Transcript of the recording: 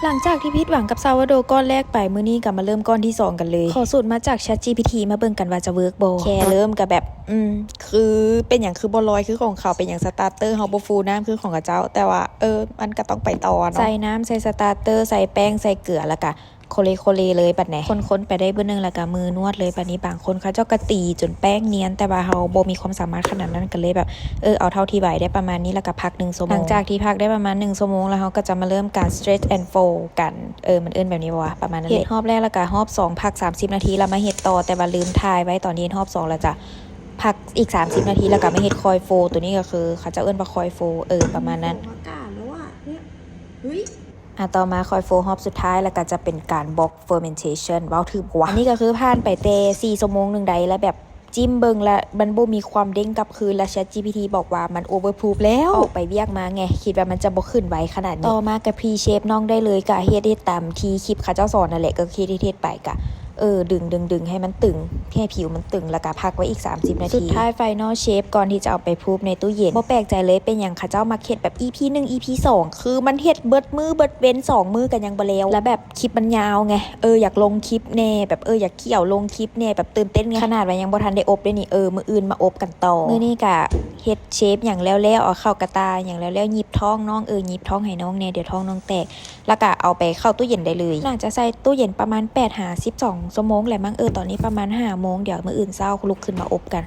หลังจากที่ผิดหวังกับซาวโดก้อนแรกไปมื้อนี้ก็มาเริ่มก้อนที่2กันเลยขอสูตรมาจาก ChatGPT มาเบิ่งกันว่าจะเวิร์กบ่แค่เริ่มกับแบบคือเป็นอย่างคือบ่ลอยคือของเขาเป็นอย่างสตาร์เตอร์เฮาบ่ฟูน้ำคือของกระเจ้าแต่ว่ามันก็ต้องไปต่อเนาะใส่น้ำใส่สตาร์เตอร์ใส่แป้งใส่เกลือแล้วก็โคเลเลยบัดนี้คนไปได้เบิ่นึงแล้วก็มือนวดเลยบัดนี้บางคนเขาเจ้ากะตีจนแป้งเนียนแต่ว่าเฮาบ่มีความสามารถขนาดนั้นก็เลยแบบเอาเท่าที่ไหวได้ประมาณนี้แล้วก็พัก1ชั่วโมงหลังจากที่พักได้ประมาณ1ชั่วโมงแล้วเฮาก็จะมาเริ่มการ stretch and fold กันมันแบบนี้วะประมาณนั้นเลยเฮ็ดรอบแรกแล้วก็รอบ2พัก30นาทีแล้วมาเฮ็ดต่อแต่ว่าลืมถ่ายไว้ตอนนี้รอบ2แล้วจ้ะพักอีก30นาทีแล้วก็มาเฮ็ดคอยโฟตัวนี้ก็คือเขาจะว่าคอยโฟประมาณนั้นอากาศแล้วอ่ะเนี่ยเฮ้ยต่อมาคอยโฟรอบสุดท้ายแล้วก็จะเป็นการบล็อก fermentation ว้าวถือว่าอันนี้ก็คือผ่านไปแต่4ชั่วโมงนึงได้แล้วแบบจิ้มเบิงแล้วมันบ่มีความเด้งกลับคืนและ ChatGPT บอกว่ามัน overproof แล้วออกไปเวียกมาไงคิดว่ามันจะบ่ขึ้นไวขนาดนี้ต่อมาก็ pre-shape น้องได้เลยก็เฮ็ดตามที่คลิปเขาเจ้าสอนนั่นแหละก็เฮ็ดไปก็ดึงให้มันตึงให้ผิวมันตึงแล้วก็พักไว้อีก30นาทีสุดท้าย final shape ก่อนที่จะเอาไปพูฟในตู้เย็นบ่แปลกใจเลยเป็นอย่างเขาเจ้ามาเฮ็ดแบบ EP 1 EP 2คือมันเฮ็ดเบิดเว้น2มื้อกันยังบ่แล้วแล้วแบบคลิปมันยาวไงอยากลงคลิปแน่แบบอยากเขี่ยวลงคลิปแน่แบบตื่นเต้นไงขนาดว่ายังบ่ทันได้อบเลยนี่มื้ออื่นมาอบกันต่อมื้อนี้ก็เฮ็ดเชฟอย่างแล้วเอาเข้ากระตาอย่างแล้วหยิบท้องน้องหยิบท้องให้น้องแน่เดี๋ยวท้องน้องแตกแล้วก็เอาไปเข้าตู้เย็นได้เลยน่าจะใส่ตู้เย็นประมาณ8-12ชั่วโมงแหละมั้งตอนนี้ประมาณ5โมงเดี๋ยวมื้ออื่นเช้าลุกขึ้นมาอบกัน